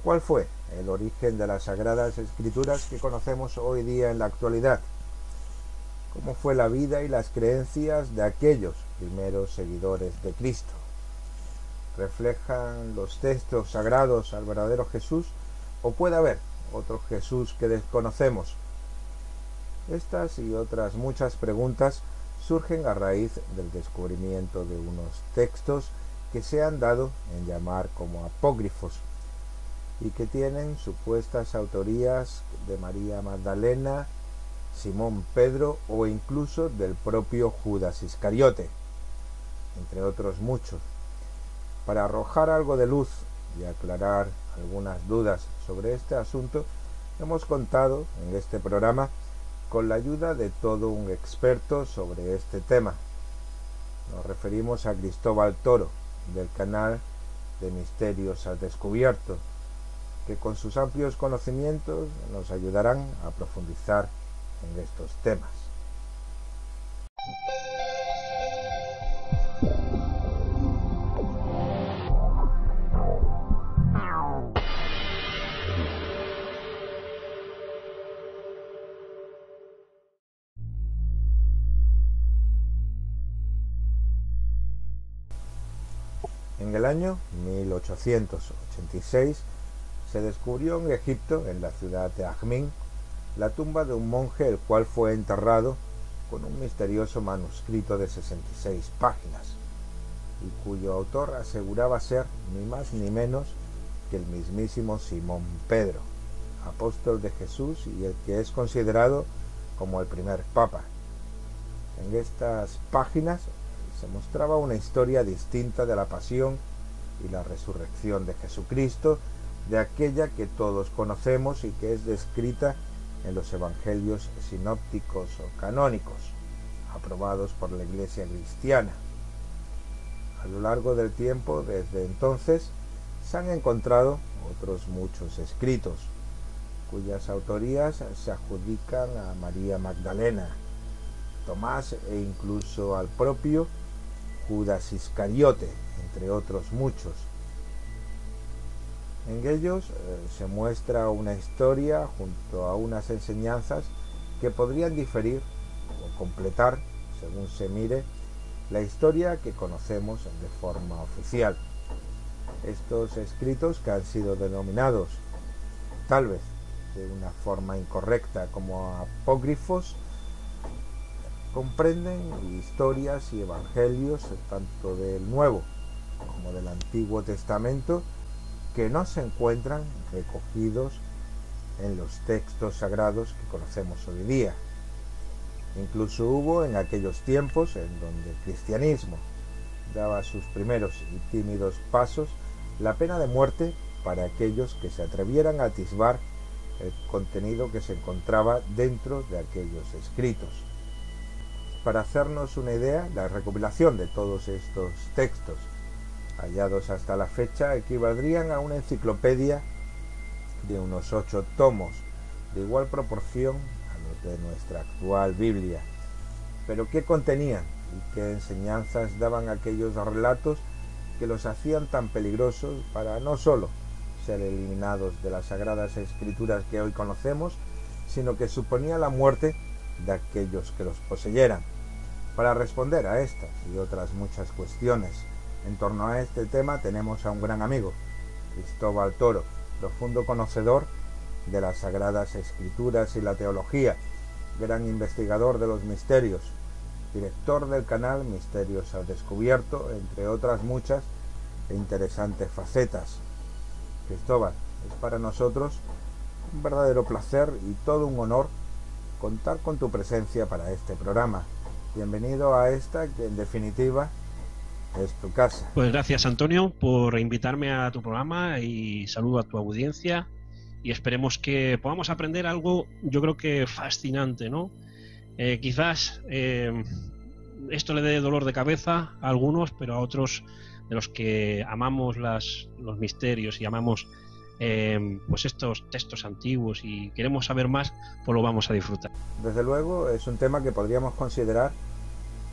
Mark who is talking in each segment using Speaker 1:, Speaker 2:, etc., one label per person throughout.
Speaker 1: ¿Cuál fue el origen de las Sagradas Escrituras que conocemos hoy día en la actualidad? ¿Cómo fue la vida y las creencias de aquellos primeros seguidores de Cristo? ¿Reflejan los textos sagrados al verdadero Jesús o puede haber otro Jesús que desconocemos? Estas y otras muchas preguntas surgen a raíz del descubrimiento de unos textos que se han dado en llamar como apócrifos y que tienen supuestas autorías de María Magdalena, Simón Pedro o incluso del propio Judas Iscariote, entre otros muchos. Para arrojar algo de luz y aclarar algunas dudas sobre este asunto, hemos contado en este programa con la ayuda de todo un experto sobre este tema. Nos referimos a Cristóbal Toro, del canal de Misterios al Descubierto, que con sus amplios conocimientos nos ayudarán a profundizar en estos temas. En el año 1886 se descubrió en Egipto, en la ciudad de Ajmín, la tumba de un monje el cual fue enterrado con un misterioso manuscrito de 66 páginas y cuyo autor aseguraba ser ni más ni menos que el mismísimo Simón Pedro, apóstol de Jesús y el que es considerado como el primer papa. En estas páginas se mostraba una historia distinta de la pasión y la resurrección de Jesucristo, de aquella que todos conocemos y que es descrita en los evangelios sinópticos o canónicos, aprobados por la Iglesia cristiana. A lo largo del tiempo, desde entonces, se han encontrado otros muchos escritos, cuyas autorías se adjudican a María Magdalena, Tomás e incluso al propio Judas Iscariote, entre otros muchos. En ellos se muestra una historia junto a unas enseñanzas que podrían diferir o completar, según se mire, la historia que conocemos de forma oficial. Estos escritos, que han sido denominados, tal vez de una forma incorrecta, como apócrifos, comprenden historias y evangelios tanto del Nuevo como del Antiguo Testamento que no se encuentran recogidos en los textos sagrados que conocemos hoy día. Incluso hubo en aquellos tiempos en donde el cristianismo daba sus primeros y tímidos pasos la pena de muerte para aquellos que se atrevieran a atisbar el contenido que se encontraba dentro de aquellos escritos. Para hacernos una idea, la recopilación de todos estos textos hallados hasta la fecha equivaldrían a una enciclopedia de unos 8 tomos, de igual proporción a los de nuestra actual Biblia. Pero ¿qué contenían y qué enseñanzas daban aquellos relatos que los hacían tan peligrosos para no solo ser eliminados de las Sagradas Escrituras que hoy conocemos, sino que suponía la muerte de aquellos que los poseyeran? Para responder a estas y otras muchas cuestiones en torno a este tema tenemos a un gran amigo, Cristóbal Toro, profundo conocedor de las Sagradas Escrituras y la teología, gran investigador de los misterios, director del canal Misterios al Descubierto, entre otras muchas e interesantes facetas. Cristóbal, es para nosotros un verdadero placer y todo un honor contar con tu presencia para este programa. Bienvenido a esta que en definitiva es tu casa.
Speaker 2: Pues gracias, Antonio, por invitarme a tu programa y saludo a tu audiencia y esperemos que podamos aprender algo, yo creo que fascinante, ¿no? Quizás esto le dé dolor de cabeza a algunos, pero a otros de los que amamos los misterios y amamos pues estos textos antiguos y queremos saber más, pues lo vamos a disfrutar.
Speaker 1: Desde luego es un tema que podríamos considerar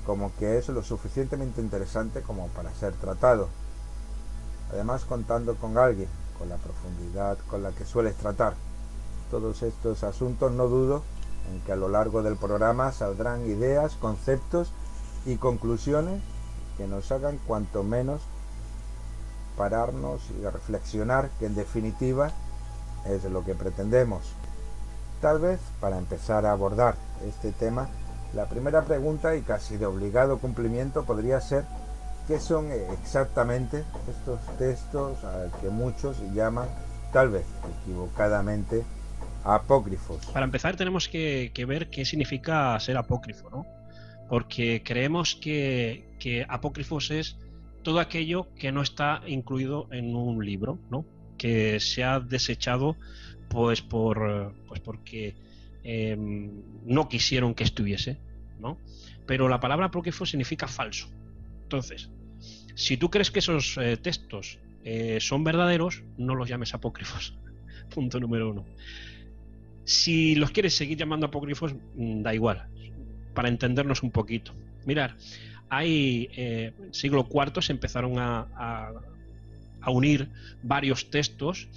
Speaker 1: como que es lo suficientemente interesante como para ser tratado. Además, contando con alguien con la profundidad con la que sueles tratar todos estos asuntos, no dudo en que a lo largo del programa saldrán ideas, conceptos y conclusiones que nos hagan cuanto menos pararnos y reflexionar, que en definitiva es lo que pretendemos. Tal vez, para empezar a abordar este tema, la primera pregunta, y casi de obligado cumplimiento, podría ser: ¿qué son exactamente estos textos a que muchos llaman, tal vez equivocadamente, apócrifos?
Speaker 2: Para empezar tenemos que ver qué significa ser apócrifo, ¿no? Porque creemos que apócrifos es todo aquello que no está incluido en un libro, ¿no? Que se ha desechado pues porque no quisieron que estuviese, ¿no? Pero la palabra apócrifo significa falso. Entonces, si tú crees que esos textos son verdaderos, no los llames apócrifos. Punto número 1. Si los quieres seguir llamando apócrifos, da igual, para entendernos un poquito. Mirad, hay siglo IV se empezaron a unir varios textos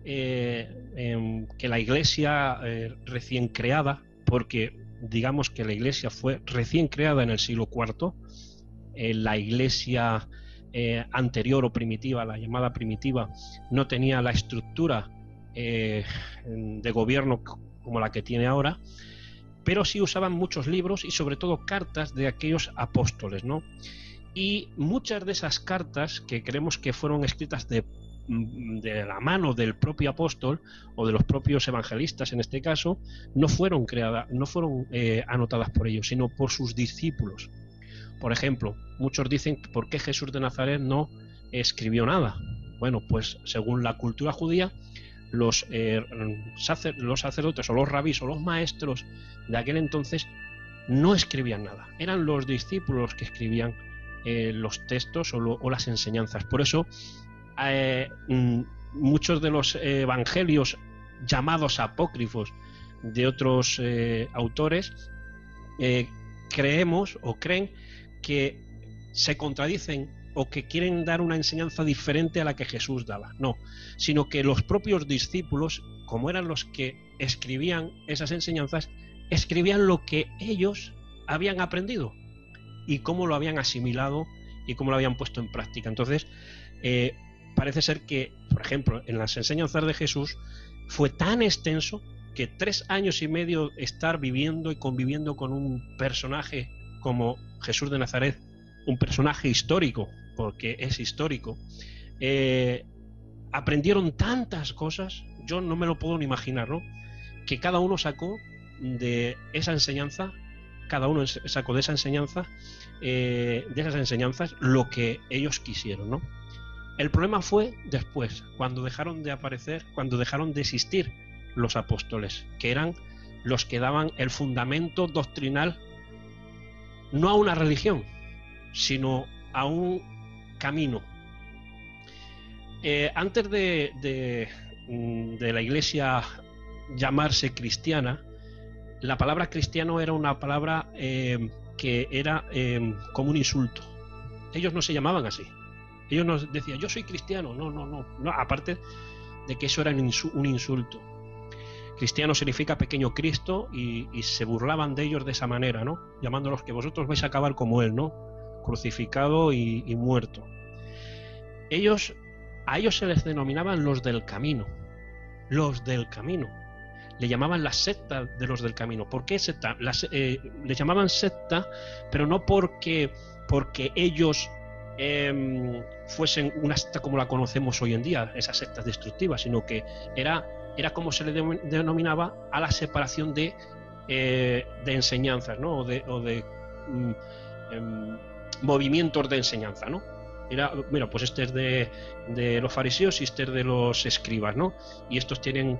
Speaker 2: que la Iglesia recién creada, porque digamos que la Iglesia fue recién creada en el siglo IV, la Iglesia anterior o primitiva, la llamada primitiva, no tenía la estructura de gobierno como la que tiene ahora, pero sí usaban muchos libros y sobre todo cartas de aquellos apóstoles, ¿no? Y muchas de esas cartas que creemos que fueron escritas de la mano del propio apóstol o de los propios evangelistas en este caso, no fueron anotadas por ellos, sino por sus discípulos. Por ejemplo, muchos dicen: ¿por qué Jesús de Nazaret no escribió nada? Bueno, pues según la cultura judía, los sacerdotes o los rabís o los maestros de aquel entonces no escribían nada. Eran los discípulos que escribían los textos o las enseñanzas. Por eso muchos de los evangelios llamados apócrifos de otros autores creemos o creen que se contradicen o que quieren dar una enseñanza diferente a la que Jesús daba. No, sino que los propios discípulos, como eran los que escribían esas enseñanzas, escribían lo que ellos habían aprendido y cómo lo habían asimilado y cómo lo habían puesto en práctica. Entonces, parece ser que, por ejemplo, en las enseñanzas de Jesús fue tan extenso que 3 años y medio estar viviendo y conviviendo con un personaje como Jesús de Nazaret, un personaje histórico, porque es histórico, aprendieron tantas cosas, yo no me lo puedo ni imaginar, ¿no? Que cada uno sacó de esa enseñanza, de esas enseñanzas, lo que ellos quisieron, ¿no? El problema fue después, cuando dejaron de aparecer, cuando dejaron de existir los apóstoles, que eran los que daban el fundamento doctrinal, no a una religión, sino a un camino. Antes de la Iglesia llamarse cristiana, la palabra cristiano era una palabra que era como un insulto. Ellos no se llamaban así. Ellos no decían: yo soy cristiano. No, aparte de que eso era un insulto. Cristiano significa pequeño Cristo, y se burlaban de ellos de esa manera, ¿no? Llamándolos: que vosotros vais a acabar como él, ¿no? Crucificado y muerto. A ellos se les denominaban los del camino. Los del camino. Le llamaban la secta de los del camino. ¿Por qué secta? Les llamaban secta, pero no porque ellos fuesen una secta como la conocemos hoy en día, esas sectas destructivas, sino que era como se le denominaba a la separación de enseñanzas, ¿no? o de movimientos de enseñanza, ¿no? Mira, pues este es de los fariseos y este es de los escribas, ¿no? Y estos tienen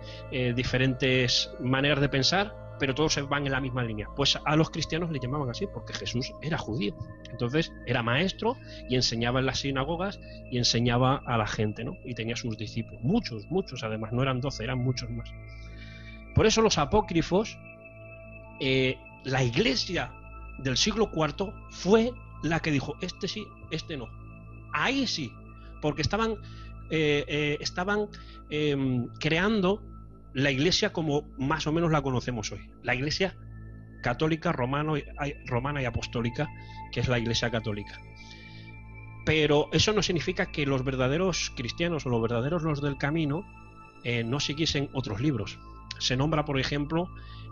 Speaker 2: diferentes maneras de pensar, pero todos se van en la misma línea. Pues a los cristianos le llamaban así porque Jesús era judío. Entonces era maestro y enseñaba en las sinagogas y enseñaba a la gente, ¿no? Y tenía sus discípulos, muchos además, no eran 12, eran muchos más. Por eso los apócrifos, la Iglesia del siglo IV fue la que dijo: este sí, este no. Ahí sí, porque estaban estaban creando la Iglesia como más o menos la conocemos hoy. La Iglesia católica, romana y apostólica, que es la Iglesia católica. Pero eso no significa que los verdaderos cristianos o los verdaderos los del camino no siguiesen otros libros. Se nombra, por ejemplo,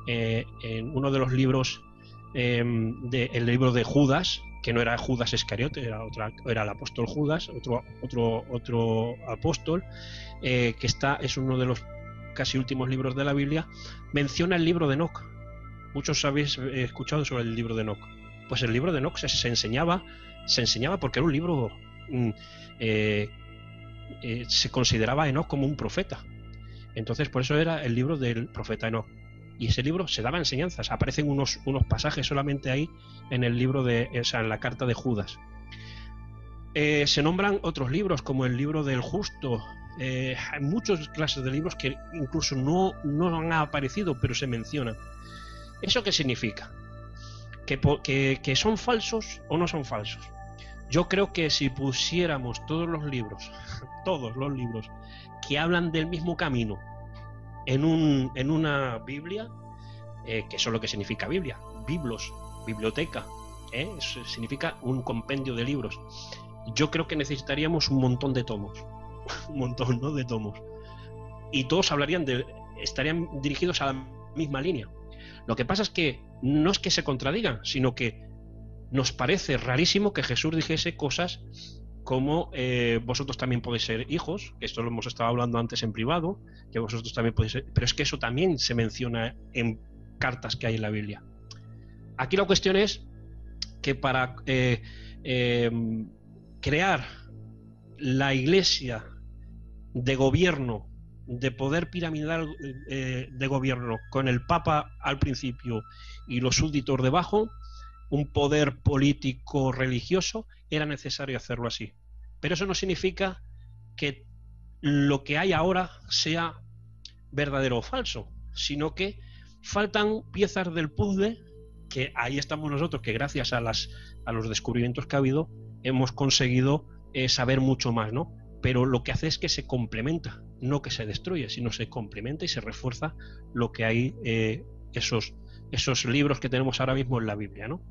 Speaker 2: en uno de los libros, el libro de Judas, que no era Judas Iscariote, era el apóstol Judas, otro apóstol, es uno de los casi últimos libros de la Biblia. Menciona el libro de Enoc. Muchos habéis escuchado sobre el libro de Enoc. Pues el libro de Enoc se enseñaba porque era un libro, se consideraba a Enoc como un profeta. Entonces por eso era el libro del profeta Enoc. Y ese libro se daba enseñanzas. Aparecen unos pasajes solamente ahí en el libro en la carta de Judas. Se nombran otros libros como el libro del justo. Hay muchas clases de libros que incluso no han aparecido, pero se mencionan. ¿Eso qué significa? ¿Que son falsos o no son falsos? Yo creo que si pusiéramos todos los libros que hablan del mismo camino en una Biblia, que eso es lo que significa Biblia, biblos, biblioteca, eso significa un compendio de libros. Yo creo que necesitaríamos un montón de tomos, un montón, ¿no?, de tomos, y todos estarían dirigidos a la misma línea. Lo que pasa es que no es que se contradigan, sino que nos parece rarísimo que Jesús dijese cosas como vosotros también podéis ser hijos, que esto lo hemos estado hablando antes en privado, que vosotros también podéis ser, pero es que eso también se menciona en cartas que hay en la Biblia. Aquí la cuestión es que para crear la iglesia de gobierno, de poder piramidal de gobierno, con el Papa al principio y los súbditos debajo, un poder político religioso, era necesario hacerlo así. Pero eso no significa que lo que hay ahora sea verdadero o falso, sino que faltan piezas del puzzle, que ahí estamos nosotros, que gracias a los descubrimientos que ha habido hemos conseguido saber mucho más, ¿no? Pero lo que hace es que se complementa, no que se destruye, sino se complementa y se refuerza lo que hay, esos libros que tenemos ahora mismo en la Biblia, ¿no?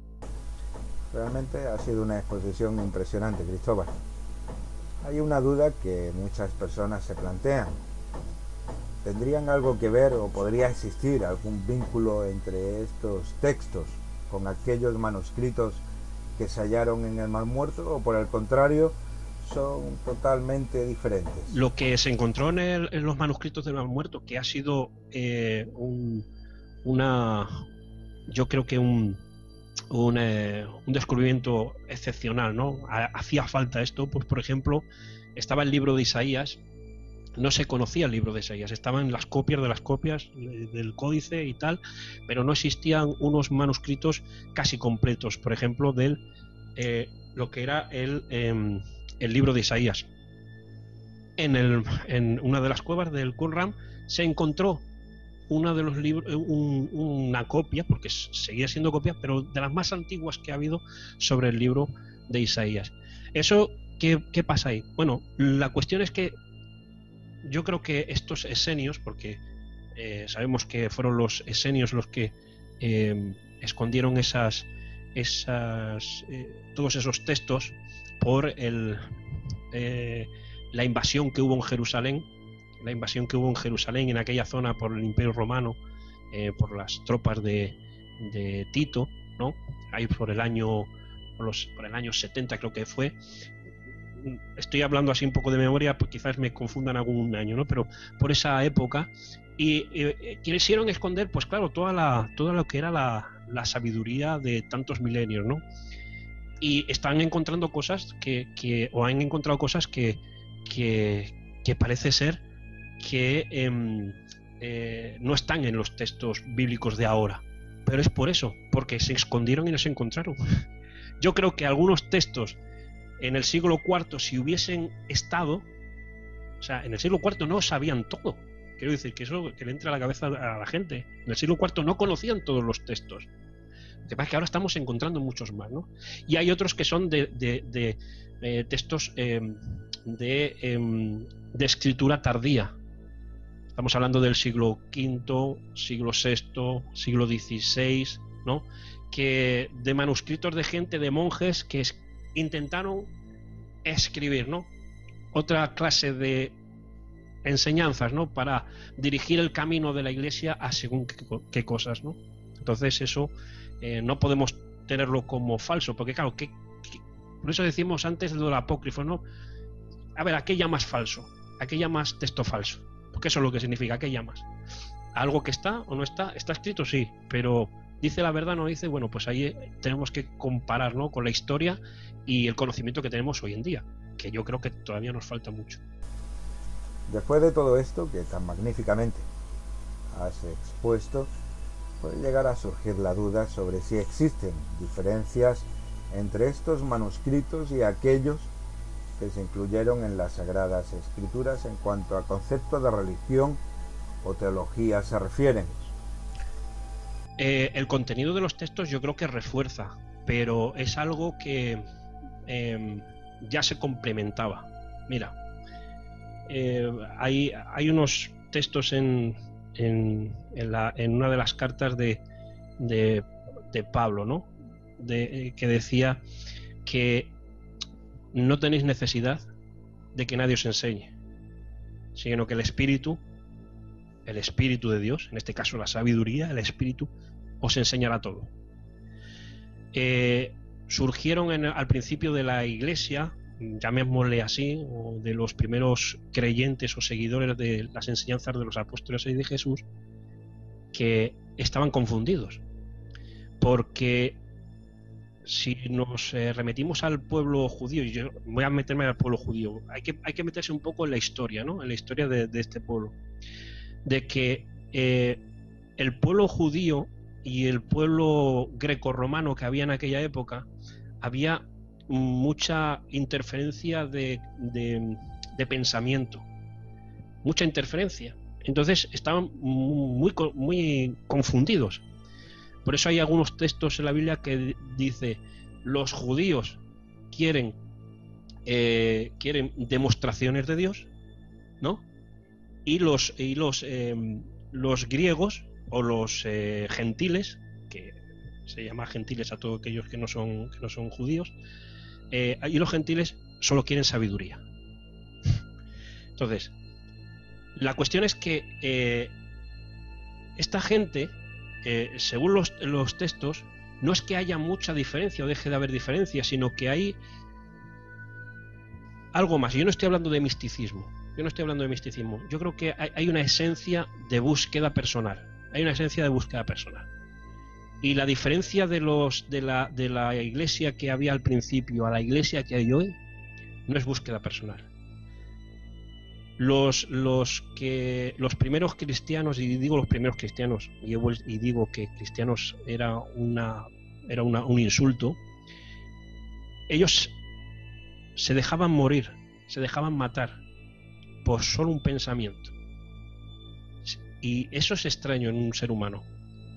Speaker 1: Realmente ha sido una exposición impresionante, Cristóbal. Hay una duda que muchas personas se plantean. ¿Tendrían algo que ver o podría existir algún vínculo entre estos textos con aquellos manuscritos que se hallaron en el Mar Muerto, o por el contrario son totalmente diferentes?
Speaker 2: Lo que se encontró en los manuscritos del Mar Muerto, que ha sido yo creo que un descubrimiento excepcional, ¿no? Hacía falta esto, pues por ejemplo, estaba el libro de Isaías. No se conocía el libro de Isaías, estaban las copias de las copias del códice y tal, pero no existían unos manuscritos casi completos, por ejemplo, de lo que era el libro de Isaías. En una de las cuevas del Qumran se encontró uno de los libros, una copia, porque seguía siendo copia, pero de las más antiguas que ha habido sobre el libro de Isaías. Eso, ¿qué pasa ahí? Bueno, la cuestión es que yo creo que estos esenios, porque sabemos que fueron los esenios los que escondieron todos esos textos por la invasión que hubo en Jerusalén, en aquella zona por el Imperio Romano, por las tropas de Tito, ¿no? Ahí por el año 70 creo que fue. Estoy hablando así un poco de memoria, pues quizás me confundan algún año, ¿no? Pero por esa época, y quisieron esconder, pues claro, todo lo que era la sabiduría de tantos milenios, ¿no? Y están encontrando cosas o han encontrado cosas que parece ser que no están en los textos bíblicos de ahora, pero es por eso, porque se escondieron y no se encontraron. Yo creo que algunos textos en el siglo IV, si hubiesen estado, o sea, en el siglo IV no sabían todo. Quiero decir que eso que le entra a la cabeza a la gente. En el siglo IV no conocían todos los textos. Lo que pasa es que ahora estamos encontrando muchos más, ¿no? Y hay otros que son de textos de escritura tardía. Estamos hablando del siglo V, siglo VI, siglo XVI, ¿no? Que de manuscritos de gente, de monjes que intentaron escribir, ¿no? Otra clase de enseñanzas, ¿no? Para dirigir el camino de la Iglesia a según qué cosas, ¿no? Entonces eso no podemos tenerlo como falso, porque claro, por eso decimos antes de lo apócrifo, ¿no? A ver, ¿a qué llamas falso? ¿A qué llamas texto falso? Porque eso es lo que significa, ¿a qué llamas? ¿Algo que está o no está? Está escrito, sí, pero ¿dice la verdad o no dice? Bueno, pues ahí tenemos que comparar, ¿no? Con la historia y el conocimiento que tenemos hoy en día, que yo creo que todavía nos falta mucho.
Speaker 1: Después de todo esto que tan magníficamente has expuesto, puede llegar a surgir la duda sobre si existen diferencias entre estos manuscritos y aquellos que se incluyeron en las Sagradas Escrituras en cuanto a concepto de religión o teología se refieren.
Speaker 2: El contenido de los textos yo creo que refuerza, pero es algo que ya se complementaba. Mira, hay unos textos en una de las cartas de Pablo, ¿no? Que decía que no tenéis necesidad de que nadie os enseñe, sino que el Espíritu de Dios, en este caso la sabiduría, el Espíritu, os enseñará todo. Surgieron al principio de la Iglesia, llamémosle así, o de los primeros creyentes o seguidores de las enseñanzas de los apóstoles y de Jesús, que estaban confundidos, porque si nos remitimos al pueblo judío, y yo voy a meterme al pueblo judío, hay que meterse un poco en la historia, ¿no? En la historia de este pueblo, de que el pueblo judío y el pueblo grecorromano que había en aquella época, había mucha interferencia de pensamiento, mucha interferencia. Entonces estaban muy confundidos. Por eso hay algunos textos en la Biblia que dice: los judíos quieren demostraciones de Dios, ¿no? Y los griegos o los gentiles, que se llama gentiles a todos aquellos que no son judíos, y los gentiles solo quieren sabiduría. Entonces, la cuestión es que esta gente, según los textos, no es que haya mucha diferencia o deje de haber diferencia, sino que hay algo más. Yo no estoy hablando de misticismo. Yo creo que hay una esencia de búsqueda personal. Y la diferencia de la iglesia que había al principio a la iglesia que hay hoy no es búsqueda personal. Los primeros cristianos, y digo los primeros cristianos, y digo que cristianos era un insulto, ellos se dejaban morir, se dejaban matar por solo un pensamiento. Y eso es extraño en un ser humano,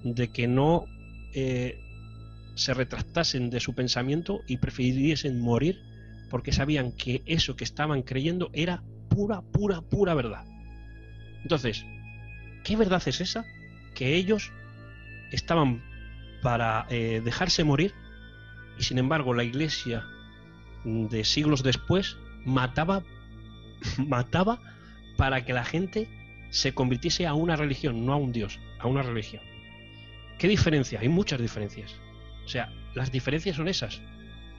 Speaker 2: de que no se retractasen de su pensamiento y prefiriesen morir porque sabían que eso que estaban creyendo era pura verdad. Entonces, ¿qué verdad es esa? Que ellos estaban para dejarse morir, y sin embargo la iglesia de siglos después mataba para que la gente se convirtiese a una religión, no a un Dios, a una religión. ¿Qué diferencia? Hay muchas diferencias. O sea, las diferencias son esas.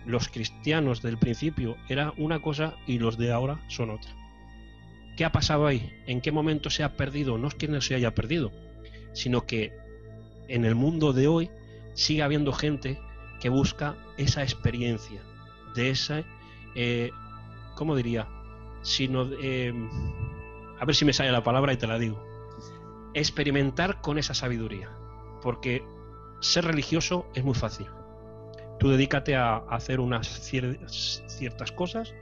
Speaker 2: Los cristianos del principio era una cosa y los de ahora son otra. ¿Qué ha pasado ahí? ¿En qué momento se ha perdido? No es que no se haya perdido, sino que en el mundo de hoy sigue habiendo gente que busca esa experiencia, de esa, ¿cómo diría? A ver si me sale la palabra y te la digo. Experimentar con esa sabiduría, porque ser religioso es muy fácil. Tú dedícate a hacer unas ciertas cosas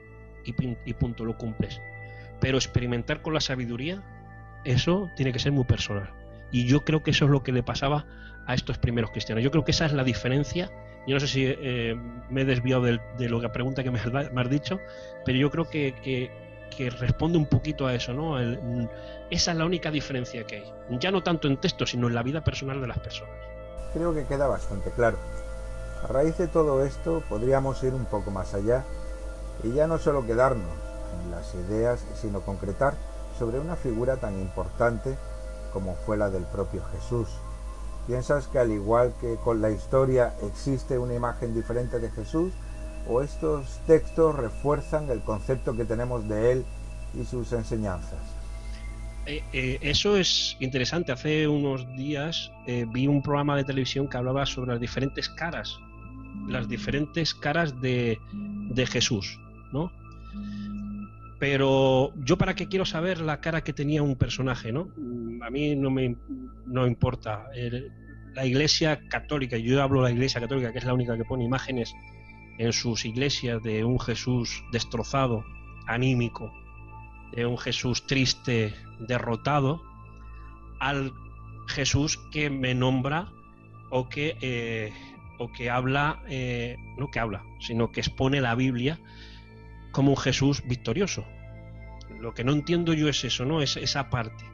Speaker 2: y punto, lo cumples. Pero experimentar con la sabiduría, eso tiene que ser muy personal. Y yo creo que eso es lo que le pasaba a estos primeros cristianos. Yo creo que esa es la diferencia. Yo no sé si me he desviado de la pregunta que me has dicho, pero yo creo que responde un poquito a eso, ¿no? Esa es la única diferencia que hay. Ya no tanto en texto, sino en la vida personal de las personas.
Speaker 1: Creo que queda bastante claro. A raíz de todo esto podríamos ir un poco más allá y ya no solo quedarnos en las ideas, sino concretar sobre una figura tan importante como fue la del propio Jesús. ¿Piensas que al igual que con la historia existe una imagen diferente de Jesús, o estos textos refuerzan el concepto que tenemos de él y sus enseñanzas?
Speaker 2: Eso es interesante. Hace unos días vi un programa de televisión que hablaba sobre las diferentes caras de Jesús, ¿no? Pero yo, ¿para qué quiero saber la cara que tenía un personaje, ¿no? A mí no importa. La Iglesia Católica, yo hablo de la Iglesia Católica, que es la única que pone imágenes en sus iglesias de un Jesús destrozado, anímico, de un Jesús triste, derrotado, al Jesús que me nombra o que habla, no que habla, sino que expone la Biblia como un Jesús victorioso. Lo que no entiendo yo es eso, ¿no? Es esa parte.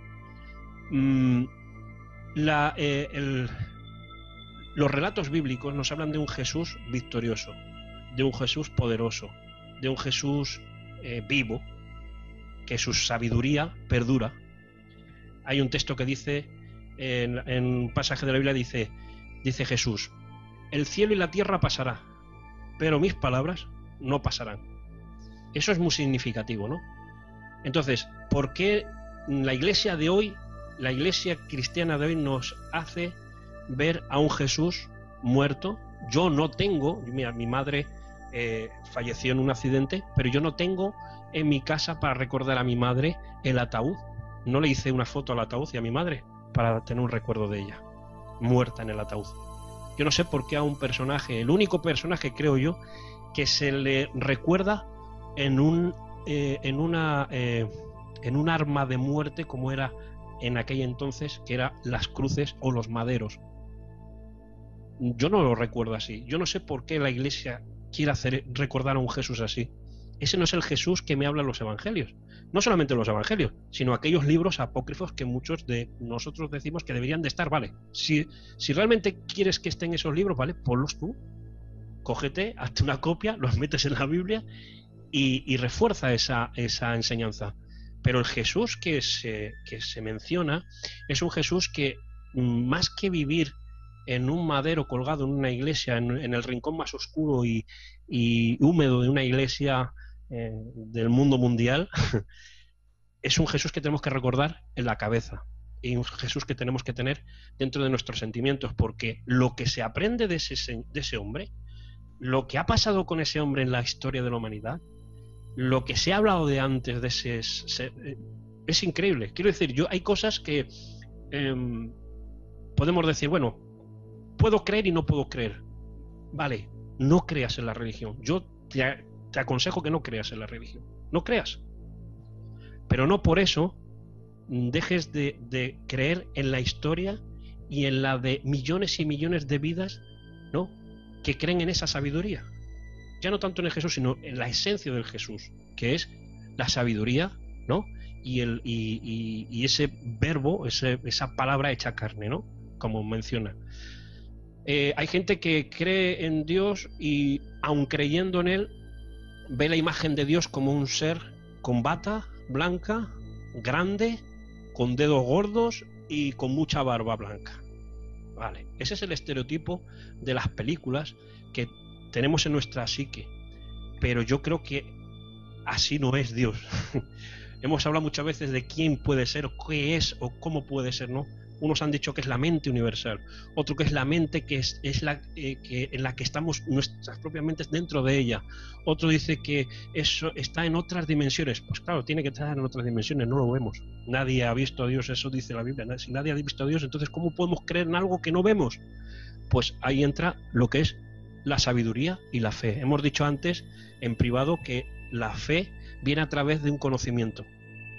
Speaker 2: Los relatos bíblicos nos hablan de un Jesús victorioso, de un Jesús poderoso, de un Jesús vivo, que su sabiduría perdura. Hay un texto que dice, en un pasaje de la Biblia dice Jesús: el cielo y la tierra pasará, pero mis palabras no pasarán. Eso es muy significativo, ¿no? Entonces, ¿por qué la iglesia de hoy, la iglesia cristiana de hoy, nos hace ver a un Jesús muerto? Yo no tengo, mira, mi madre falleció en un accidente, pero yo no tengo en mi casa para recordar a mi madre el ataúd. No le hice una foto al ataúd y a mi madre para tener un recuerdo de ella, muerta en el ataúd. Yo no sé por qué a un personaje, el único personaje, creo yo, que se le recuerda en un arma de muerte como era en aquel entonces, que eran las cruces o los maderos. Yo no lo recuerdo así. Yo no sé por qué la iglesia quiere recordar a un Jesús así. Ese no es el Jesús que me hablan los evangelios. No solamente los evangelios, sino aquellos libros apócrifos que muchos de nosotros decimos que deberían de estar, ¿vale? Si realmente quieres que estén esos libros, ¿vale? Ponlos tú. Cógete, hazte una copia, los metes en la Biblia y refuerza esa enseñanza. Pero el Jesús que se menciona es un Jesús que, más que vivir en un madero colgado en una iglesia, en el rincón más oscuro y húmedo de una iglesia del mundo mundial, es un Jesús que tenemos que recordar en la cabeza, y un Jesús que tenemos que tener dentro de nuestros sentimientos, porque lo que se aprende de ese hombre, lo que ha pasado con ese hombre en la historia de la humanidad, lo que se ha hablado de antes de es increíble. Quiero decir, hay cosas que podemos decir, bueno, puedo creer y no puedo creer. Vale, no creas en la religión. Yo te aconsejo que no creas en la religión. No creas. Pero no por eso dejes de creer en la historia y en la de millones y millones de vidas, ¿no?, que creen en esa sabiduría. Ya no tanto en el Jesús, sino en la esencia del Jesús, que es la sabiduría, ¿no? Y ese verbo, esa palabra hecha carne, ¿no?, como menciona. Hay gente que cree en Dios y, aun creyendo en él, ve la imagen de Dios como un ser con bata blanca, grande, con dedos gordos y con mucha barba blanca. Vale, ese es el estereotipo de las películas que tenemos en nuestra psique. Pero yo creo que así no es Dios. Hemos hablado muchas veces de quién puede ser, o qué es, o cómo puede ser, ¿no? Unos han dicho que es la mente universal, otro que es la mente que es la en la que estamos nuestras propias mentes dentro de ella. Otro dice que eso está en otras dimensiones. Pues claro, tiene que estar en otras dimensiones, no lo vemos. Nadie ha visto a Dios, eso dice la Biblia. Si nadie ha visto a Dios, entonces ¿cómo podemos creer en algo que no vemos? Pues ahí entra lo que es la sabiduría y la fe. Hemos dicho antes en privado que la fe viene a través de un conocimiento.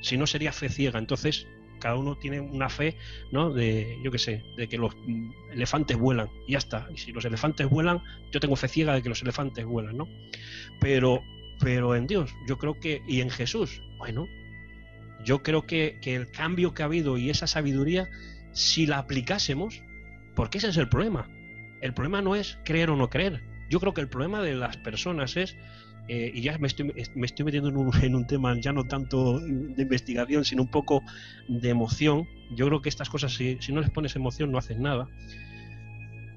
Speaker 2: Si no, sería fe ciega. Entonces cada uno tiene una fe, ¿no? De, yo qué sé, de que los elefantes vuelan, y ya está. Y si los elefantes vuelan, yo tengo fe ciega de que los elefantes vuelan, ¿no? Pero en Dios, yo creo que, y en Jesús, bueno, yo creo que el cambio que ha habido y esa sabiduría, si la aplicásemos, porque ese es el problema. El problema no es creer o no creer. Yo creo que el problema de las personas es, y ya me estoy metiendo en un tema ya no tanto de investigación, sino un poco de emoción. Yo creo que estas cosas, si no les pones emoción, no haces nada.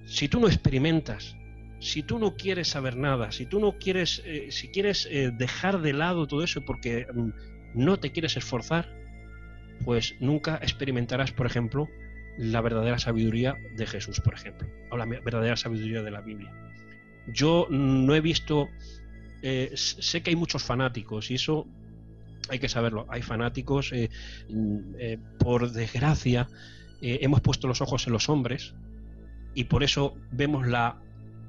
Speaker 2: Si tú no experimentas, si tú no quieres saber nada, si tú no quieres, si quieres dejar de lado todo eso porque no te quieres esforzar, pues nunca experimentarás, por ejemplo, la verdadera sabiduría de Jesús, por ejemplo, o la verdadera sabiduría de la Biblia. Yo no he visto, sé que hay muchos fanáticos y eso hay que saberlo. Hay fanáticos, por desgracia, hemos puesto los ojos en los hombres y por eso vemos la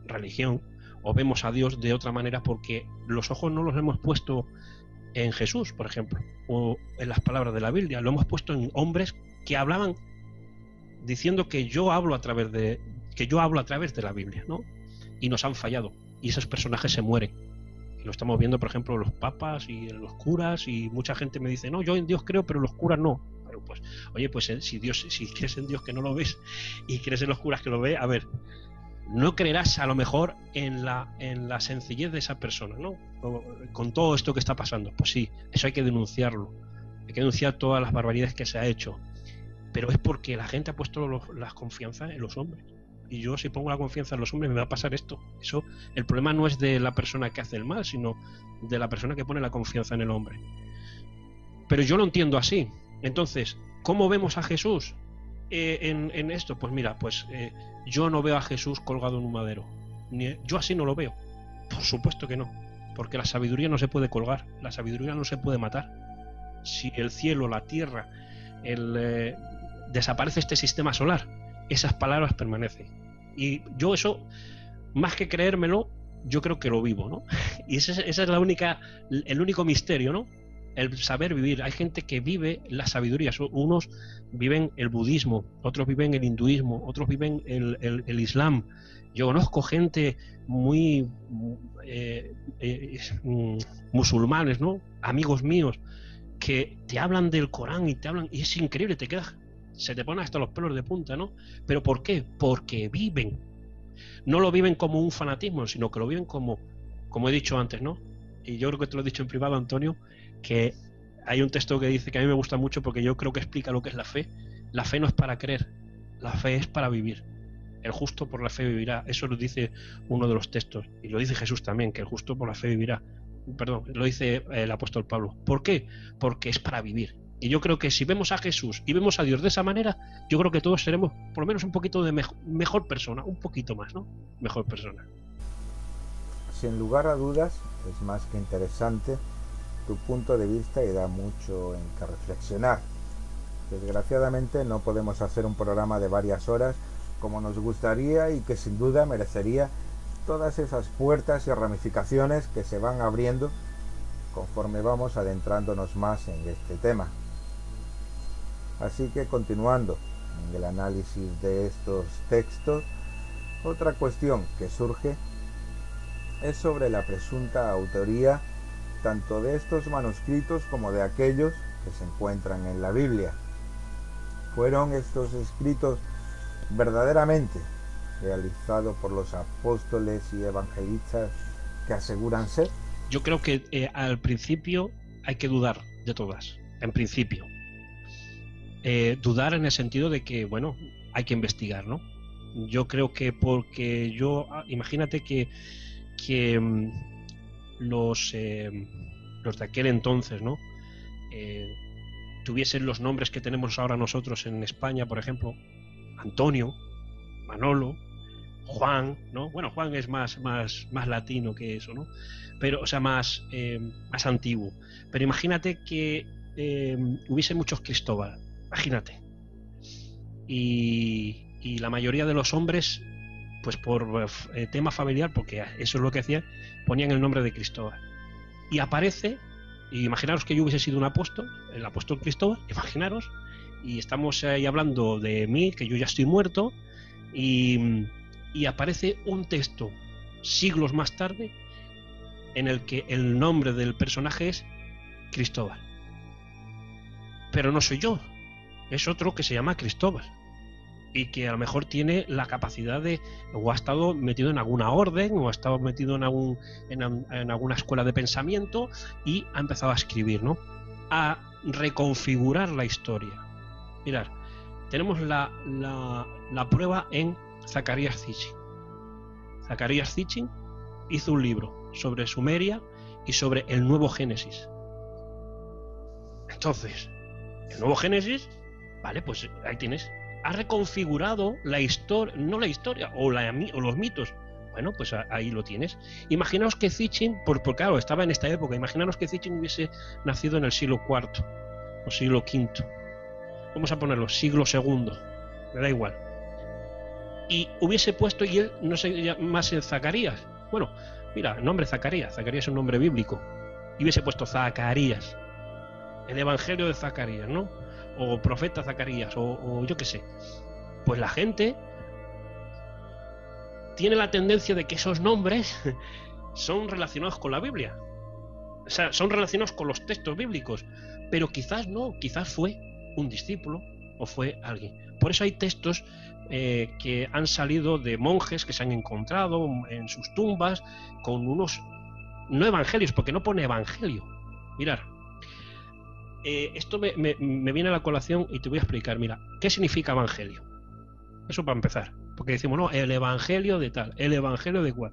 Speaker 2: religión o vemos a Dios de otra manera, porque los ojos no los hemos puesto en Jesús, por ejemplo, o en las palabras de la Biblia. Lo hemos puesto en hombres que hablaban diciendo que yo hablo a través de la Biblia, ¿no? Y nos han fallado y esos personajes se mueren. Y lo estamos viendo, por ejemplo, los papas y los curas, y mucha gente me dice, no, yo en Dios creo, pero los curas no. Pero pues, oye, pues si crees en Dios que no lo ves y crees en los curas que lo ve, a ver, no creerás a lo mejor en la sencillez de esa persona, ¿no? Con todo esto que está pasando. Pues sí, eso hay que denunciarlo. Hay que denunciar todas las barbaridades que se ha hecho. Pero es porque la gente ha puesto las confianzas en los hombres. Y yo, si pongo la confianza en los hombres, me va a pasar esto. Eso, el problema no es de la persona que hace el mal, sino de la persona que pone la confianza en el hombre. Pero yo lo entiendo así. Entonces, ¿cómo vemos a Jesús en esto? Pues mira, yo no veo a Jesús colgado en un madero. Yo así no lo veo. Por supuesto que no. Porque la sabiduría no se puede colgar. La sabiduría no se puede matar. Si el cielo, la tierra, desaparece este sistema solar, esas palabras permanecen. Y yo eso, más que creérmelo, yo creo que lo vivo, ¿no? Y esa es el único misterio, ¿no? El saber vivir. Hay gente que vive la sabiduría. Unos viven el budismo, otros viven el hinduismo, otros viven el islam. Yo conozco gente muy musulmanes, ¿no? Amigos míos que te hablan del Corán y y es increíble, se te ponen hasta los pelos de punta, ¿no? ¿Pero por qué? Porque viven. No lo viven como un fanatismo, sino que lo viven como he dicho antes, ¿no? Y yo creo que te lo he dicho en privado, Antonio, que hay un texto que dice que a mí me gusta mucho porque yo creo que explica lo que es la fe. La fe no es para creer, la fe es para vivir. El justo por la fe vivirá. Eso lo dice uno de los textos. Y lo dice Jesús también, que el justo por la fe vivirá. Perdón, lo dice el apóstol Pablo. ¿Por qué? Porque es para vivir. Y yo creo que si vemos a Jesús y vemos a Dios de esa manera, yo creo que todos seremos por lo menos un poquito de mejor persona, un poquito más, ¿no? Mejor persona.
Speaker 1: Sin lugar a dudas, es más que interesante tu punto de vista y da mucho en que reflexionar. Desgraciadamente no podemos hacer un programa de varias horas como nos gustaría y que sin duda merecería todas esas puertas y ramificaciones que se van abriendo conforme vamos adentrándonos más en este tema. Así que continuando en el análisis de estos textos, otra cuestión que surge es sobre la presunta autoría tanto de estos manuscritos como de aquellos que se encuentran en la Biblia. ¿Fueron estos escritos verdaderamente realizados por los apóstoles y evangelistas que aseguran ser?
Speaker 2: Yo creo que al principio hay que dudar de todas, en principio. Dudar en el sentido de que, bueno, hay que investigar, ¿no? Yo creo que porque imagínate que los de aquel entonces, ¿no? Tuviesen los nombres que tenemos ahora nosotros en España, por ejemplo, Antonio, Manolo, Juan, ¿no? Bueno, Juan es más latino que eso, ¿no? Pero, o sea, más antiguo. Pero imagínate que hubiese muchos Cristóbal, imagínate. Y la mayoría de los hombres, pues por tema familiar, porque eso es lo que hacían, ponían el nombre de Cristóbal. Y aparece, y imaginaros que yo hubiese sido un apóstol, el apóstol Cristóbal, imaginaros, y estamos ahí hablando de mí, que yo ya estoy muerto, y aparece un texto siglos más tarde en el que el nombre del personaje es Cristóbal. Pero no soy yo, es otro que se llama Cristóbal y que a lo mejor tiene la capacidad de, o ha estado metido en alguna orden, o ha estado metido en alguna escuela de pensamiento y ha empezado a escribir, ¿no? A reconfigurar la historia. Mirad, tenemos la prueba en Zacarías Sitchin. Zacarías Sitchin hizo un libro sobre Sumeria y sobre el Nuevo Génesis. Entonces, el Nuevo Génesis, vale, pues ahí tienes. Ha reconfigurado la historia, no la historia, o los mitos. Bueno, pues ahí lo tienes. Imaginaos que Sitchin, porque claro, estaba en esta época, imaginaos que Sitchin hubiese nacido en el siglo IV o siglo V. Vamos a ponerlo, siglo II, me da igual. Y hubiese puesto, y él no se llama Zacarías. Bueno, mira, el nombre Zacarías es un nombre bíblico. Y hubiese puesto Zacarías, el Evangelio de Zacarías, ¿no? O profeta Zacarías, o yo qué sé. Pues la gente tiene la tendencia de que esos nombres son relacionados con la Biblia. O sea, son relacionados con los textos bíblicos. Pero quizás no, quizás fue un discípulo o fue alguien. Por eso hay textos que han salido de monjes que se han encontrado en sus tumbas con unos, no evangelios, porque no pone evangelio. Mirad, esto me viene a la colación y te voy a explicar. Mira, ¿qué significa evangelio? Eso para empezar, porque decimos, no, el evangelio de tal, el evangelio de cual.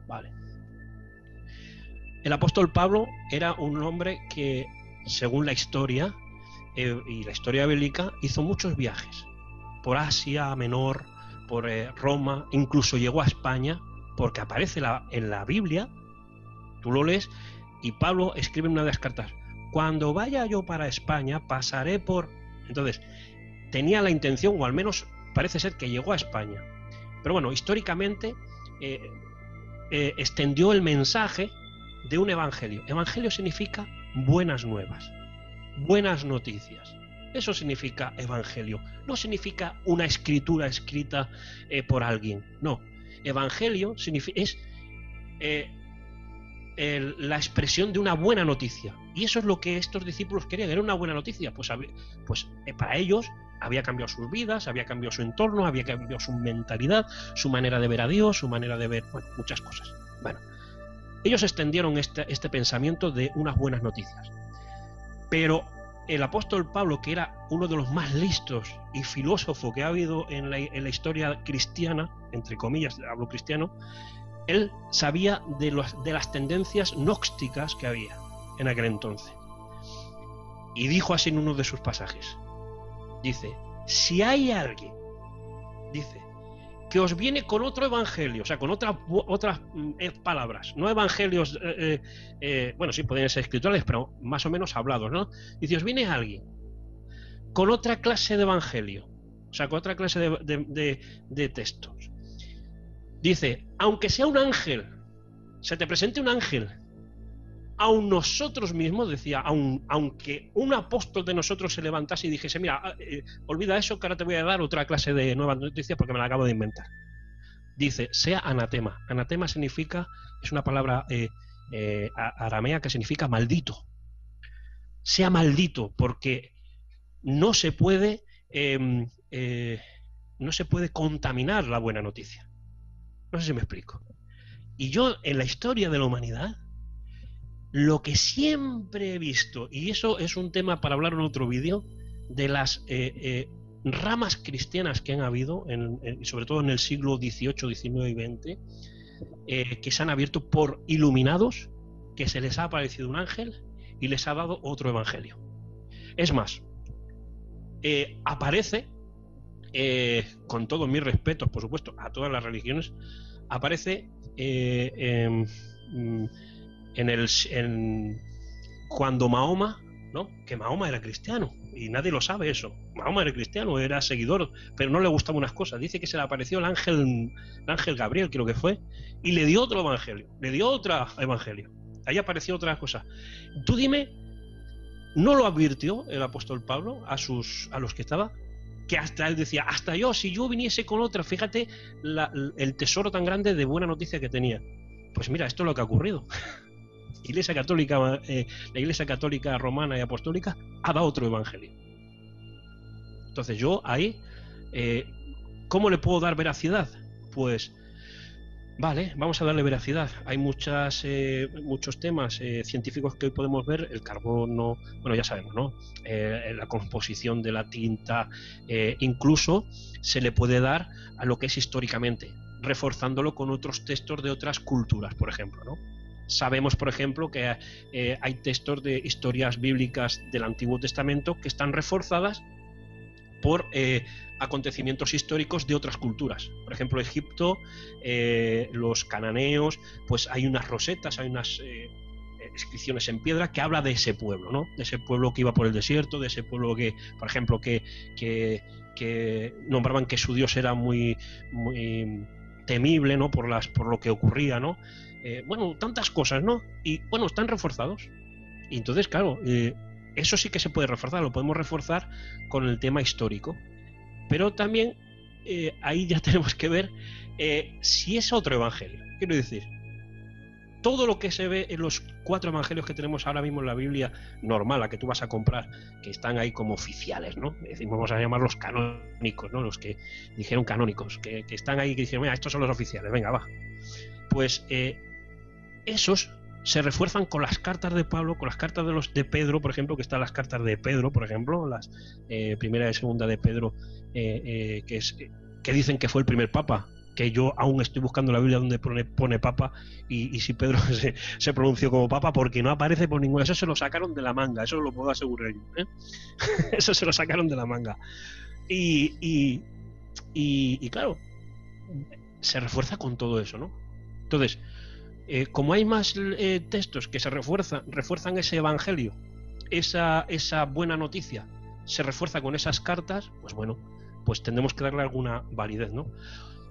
Speaker 2: Vale. El apóstol Pablo era un hombre que, según la historia y la historia bíblica, hizo muchos viajes por Asia Menor, por Roma, incluso llegó a España, porque aparece en la Biblia, tú lo lees, y Pablo escribe en una de las cartas: cuando vaya yo para España, pasaré por... Entonces, tenía la intención, o al menos parece ser que llegó a España. Pero bueno, históricamente extendió el mensaje de un evangelio. Evangelio significa buenas nuevas, buenas noticias. Eso significa evangelio. No significa una escritura escrita por alguien. No. Evangelio es la expresión de una buena noticia. Y eso es lo que estos discípulos querían. Era una buena noticia. Pues para ellos había cambiado sus vidas, había cambiado su entorno, había cambiado su mentalidad, su manera de ver a Dios, su manera de ver, bueno, muchas cosas. Bueno, ellos extendieron este pensamiento de unas buenas noticias. Pero el apóstol Pablo, que era uno de los más listos y filósofo que ha habido en la historia cristiana, entre comillas, hablo cristiano, él sabía de las tendencias gnósticas que había en aquel entonces. Y dijo así en uno de sus pasajes. Dice, si hay alguien, dice, que os viene con otro evangelio, o sea, con otras palabras, no evangelios, bueno, sí, pueden ser escriturales, pero más o menos hablados, ¿no? Dice, os viene alguien con otra clase de evangelio, o sea, con otra clase de textos. Dice, aunque sea un ángel, se te presente un ángel, aun nosotros mismos, decía, aunque un apóstol de nosotros se levantase y dijese, mira, olvida eso, que ahora te voy a dar otra clase de nuevas noticias porque me la acabo de inventar. Dice, sea anatema. Anatema significa, es una palabra aramea que significa maldito. Sea maldito, porque no se puede contaminar la buena noticia. No sé si me explico. Y yo, en la historia de la humanidad, lo que siempre he visto, y eso es un tema para hablar en otro vídeo, de las ramas cristianas que han habido, sobre todo en el siglo XVIII, XIX y XX, que se han abierto por iluminados, que se les ha aparecido un ángel y les ha dado otro evangelio. Es más, aparece, con todos mis respetos, por supuesto, a todas las religiones, aparece cuando Mahoma, ¿no? Que Mahoma era cristiano y nadie lo sabe eso. Mahoma era cristiano, era seguidor, pero no le gustaban unas cosas. Dice que se le apareció el ángel Gabriel, creo que fue, y le dio otro evangelio, Ahí apareció otra cosa. Tú dime no lo advirtió el apóstol Pablo a los que estaba, que hasta él decía, hasta yo, si yo viniese con otra, fíjate el tesoro tan grande de buena noticia que tenía. Pues mira, esto es lo que ha ocurrido. Iglesia Católica, la Iglesia Católica Romana y Apostólica ha dado otro evangelio. Entonces yo ahí, ¿cómo le puedo dar veracidad? Pues vale, vamos a darle veracidad. Hay muchos temas científicos que hoy podemos ver. El carbono, bueno, ya sabemos, ¿no? La composición de la tinta, incluso se le puede dar a lo que es históricamente, reforzándolo con otros textos de otras culturas, por ejemplo, ¿no? Sabemos, por ejemplo, que hay textos de historias bíblicas del Antiguo Testamento que están reforzadas por acontecimientos históricos de otras culturas. Por ejemplo, Egipto, los cananeos, pues hay unas rosetas, hay unas inscripciones en piedra que habla de ese pueblo, ¿no? De ese pueblo que iba por el desierto, de ese pueblo que, por ejemplo, que nombraban que su Dios era muy temible, ¿no? Por lo que ocurría, ¿no? Bueno, tantas cosas, ¿no? Y bueno, están reforzados. Y entonces, claro, eso sí que se puede reforzar, lo podemos reforzar con el tema histórico. Pero también ahí ya tenemos que ver si es otro evangelio. Quiero decir, todo lo que se ve en los 4 evangelios que tenemos ahora mismo en la Biblia normal, la que tú vas a comprar, que están ahí como oficiales, ¿no? Decimos, vamos a llamarlos canónicos, ¿no? Los que dijeron canónicos, que están ahí, que dijeron, mira, estos son los oficiales, venga, va. Pues esos se refuerzan con las cartas de Pablo, con las cartas de Pedro, por ejemplo, que están las cartas de Pedro, por ejemplo, las primera y segunda de Pedro, que dicen que fue el primer papa, que yo aún estoy buscando la Biblia donde pone papa, y si Pedro se pronunció como papa, porque no aparece por ninguna. Eso se lo sacaron de la manga, eso lo puedo asegurar yo, ¿eh? Eso se lo sacaron de la manga. Y claro, se refuerza con todo eso, ¿no? Entonces, como hay más textos que se refuerzan ese evangelio, esa buena noticia, se refuerza con esas cartas, pues bueno, pues tendremos que darle alguna validez, ¿no?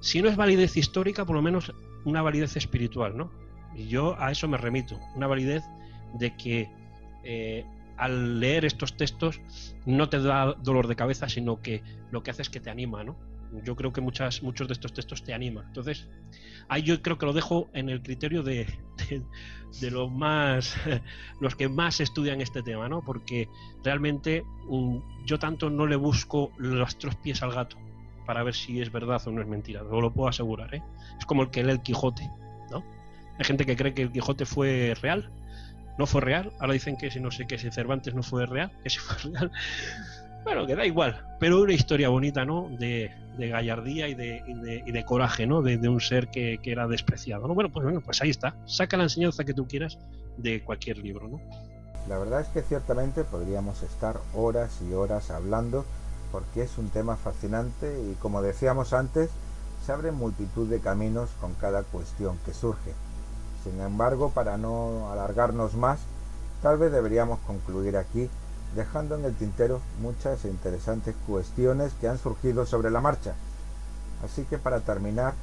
Speaker 2: Si no es validez histórica, por lo menos una validez espiritual, ¿no? Y yo a eso me remito, una validez de que al leer estos textos no te da dolor de cabeza, sino que lo que hace es que te anima, ¿no? Yo creo que muchos de estos textos te animan. Entonces, ahí yo creo que lo dejo en el criterio de los que más estudian este tema, ¿no? Porque realmente yo tanto no le busco los 3 pies al gato para ver si es verdad o no es mentira. No lo puedo asegurar, ¿eh? Es como el que lee el Quijote, ¿no? Hay gente que cree que el Quijote fue real. No fue real. Ahora dicen que si no sé qué, si Cervantes no fue real, que si fue real. Bueno, que da igual, pero una historia bonita, ¿no? De gallardía y de coraje, ¿no? De un ser que era despreciado, ¿no? Bueno, pues ahí está. Saca la enseñanza que tú quieras de cualquier libro, ¿no?
Speaker 1: La verdad es que ciertamente podríamos estar horas y horas hablando, porque es un tema fascinante y, como decíamos antes, se abren multitud de caminos con cada cuestión que surge. Sin embargo, para no alargarnos más, tal vez deberíamos concluir aquí, dejando en el tintero muchas e interesantes cuestiones que han surgido sobre la marcha. Así que, para terminar,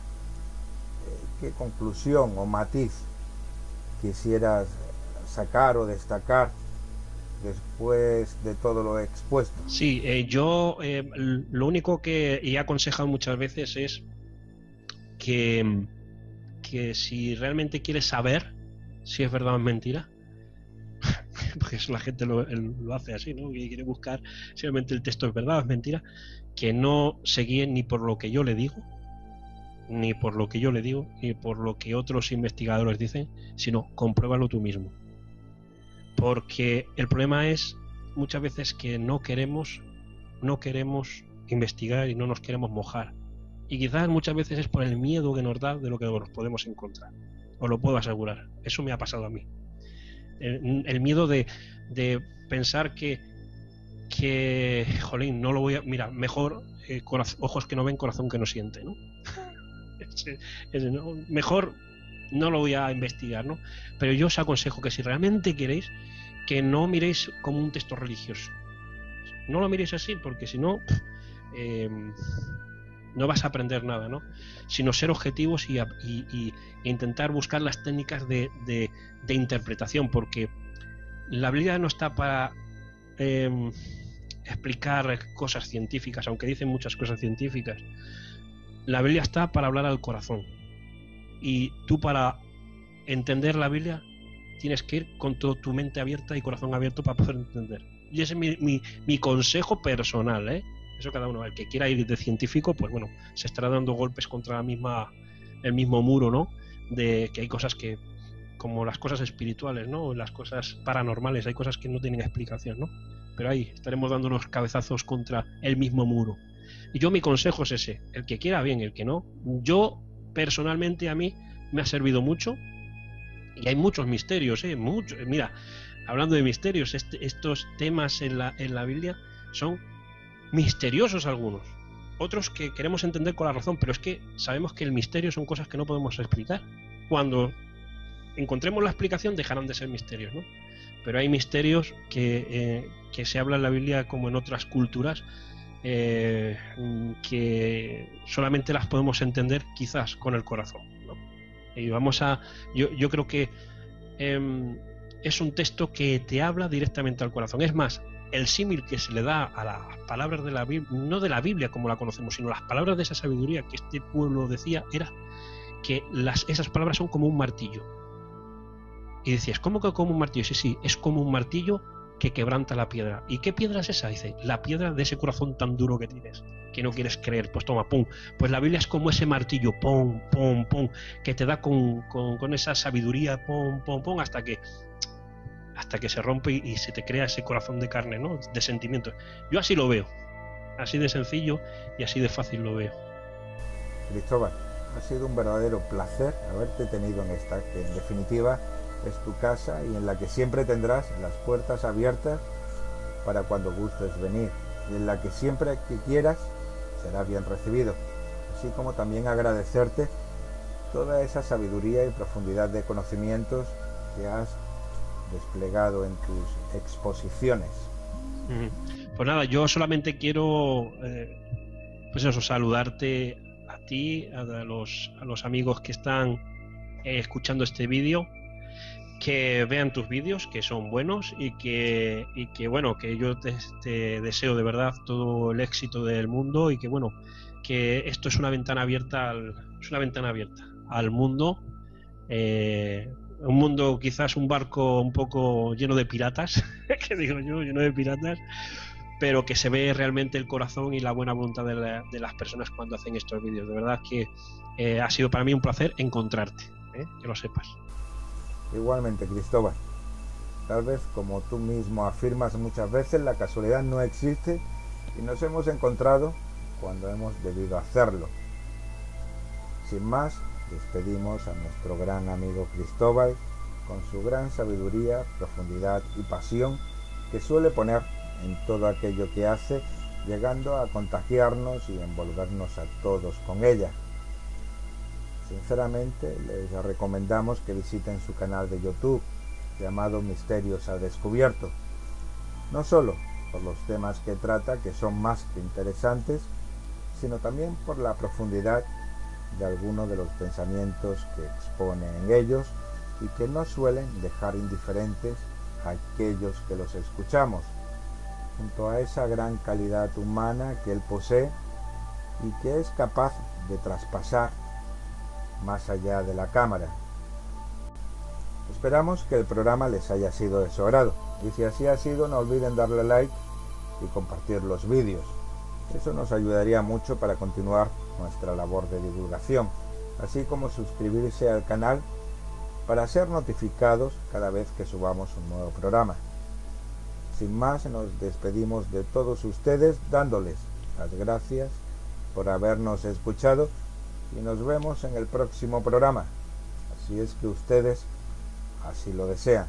Speaker 1: ¿qué conclusión o matiz quisieras sacar o destacar después de todo lo expuesto?
Speaker 2: Sí, yo lo único que he aconsejado muchas veces es que si realmente quieres saber si es verdad o es mentira, porque eso la gente lo hace así, ¿no? Que quiere buscar si realmente el texto es verdad o es mentira, que no se guíe ni por lo que yo le digo, ni por lo que otros investigadores dicen, sino compruébalo tú mismo. Porque el problema es muchas veces que no queremos investigar y no nos queremos mojar. Y quizás muchas veces es por el miedo que nos da de lo que nos podemos encontrar. Os lo puedo asegurar. Eso me ha pasado a mí. El miedo de pensar que jolín, no lo voy a... Mira, mejor ojos que no ven, corazón que no siente, ¿no? Mejor no lo voy a investigar, ¿no? Pero yo os aconsejo que si realmente queréis, que no miréis como un texto religioso. No lo miréis así, porque si no, no vas a aprender nada, ¿no? Sino ser objetivos y intentar buscar las técnicas de interpretación, porque la Biblia no está para explicar cosas científicas, aunque dicen muchas cosas científicas. La Biblia está para hablar al corazón. Y tú, para entender la Biblia, tienes que ir con toda tu mente abierta y corazón abierto para poder entender. Y ese es mi consejo personal, ¿eh? Eso cada uno. El que quiera ir de científico, pues bueno, se estará dando golpes contra el mismo muro, ¿no? De que hay cosas que, como las cosas espirituales, ¿no? Las cosas paranormales, hay cosas que no tienen explicación, ¿no? Pero ahí estaremos dándonos cabezazos contra el mismo muro. Y yo, mi consejo es ese: el que quiera, bien; el que no, yo personalmente, a mí me ha servido mucho. Y hay muchos misterios, muchos. Mira, hablando de misterios, estos temas en la Biblia son misteriosos algunos, otros que queremos entender con la razón, pero es que sabemos que el misterio son cosas que no podemos explicar. Cuando encontremos la explicación, dejarán de ser misterios, ¿no? Pero hay misterios que se habla en la Biblia, como en otras culturas, que solamente las podemos entender quizás con el corazón, ¿no? Y yo creo que es un texto que te habla directamente al corazón. Es más, el símil que se le da a las palabras de la Biblia, no de la Biblia como la conocemos, sino las palabras de esa sabiduría que este pueblo decía, era que esas palabras son como un martillo. Y decías, ¿cómo que como un martillo? Sí, es como un martillo que quebranta la piedra. ¿Y qué piedra es esa? Dice, la piedra de ese corazón tan duro que tienes, que no quieres creer. Pues toma, pum. Pues la Biblia es como ese martillo, pum, pum, pum, que te da con esa sabiduría, pum, pum, pum, hasta que se rompe y se te crea ese corazón de carne, ¿no? De sentimientos. Yo así lo veo, así de sencillo y así de fácil lo veo.
Speaker 1: Cristóbal, ha sido un verdadero placer haberte tenido en esta, que en definitiva es tu casa y en la que siempre tendrás las puertas abiertas para cuando gustes venir, y en la que siempre que quieras será bien recibido, así como también agradecerte toda esa sabiduría y profundidad de conocimientos que has desplegado en tus exposiciones.
Speaker 2: Pues nada, yo solamente quiero pues eso, saludarte a ti, a los amigos que están escuchando este vídeo, que vean tus vídeos, que son buenos, y que bueno, que yo te deseo de verdad todo el éxito del mundo, y que bueno, que esto es una ventana abierta al mundo, un mundo, quizás un barco un poco lleno de piratas, que digo yo, lleno de piratas, pero que se ve realmente el corazón y la buena voluntad de las personas cuando hacen estos vídeos. De verdad que ha sido para mí un placer encontrarte, que lo sepas.
Speaker 1: Igualmente, Cristóbal. Tal vez, como tú mismo afirmas muchas veces, la casualidad no existe y nos hemos encontrado cuando hemos debido hacerlo. Sin más, despedimos a nuestro gran amigo Cristóbal con su gran sabiduría, profundidad y pasión que suele poner en todo aquello que hace, llegando a contagiarnos y envolvernos a todos con ella. Sinceramente, les recomendamos que visiten su canal de YouTube, llamado Misterios al Descubierto, no solo por los temas que trata, que son más que interesantes, sino también por la profundidad de algunos de los pensamientos que expone en ellos y que no suelen dejar indiferentes a aquellos que los escuchamos, junto a esa gran calidad humana que él posee y que es capaz de traspasar más allá de la cámara. Esperamos que el programa les haya sido de su agrado, y si así ha sido, no olviden darle like y compartir los vídeos. Eso nos ayudaría mucho para continuar nuestra labor de divulgación, así como suscribirse al canal para ser notificados cada vez que subamos un nuevo programa. Sin más, nos despedimos de todos ustedes dándoles las gracias por habernos escuchado y nos vemos en el próximo programa, así es que ustedes así lo desean.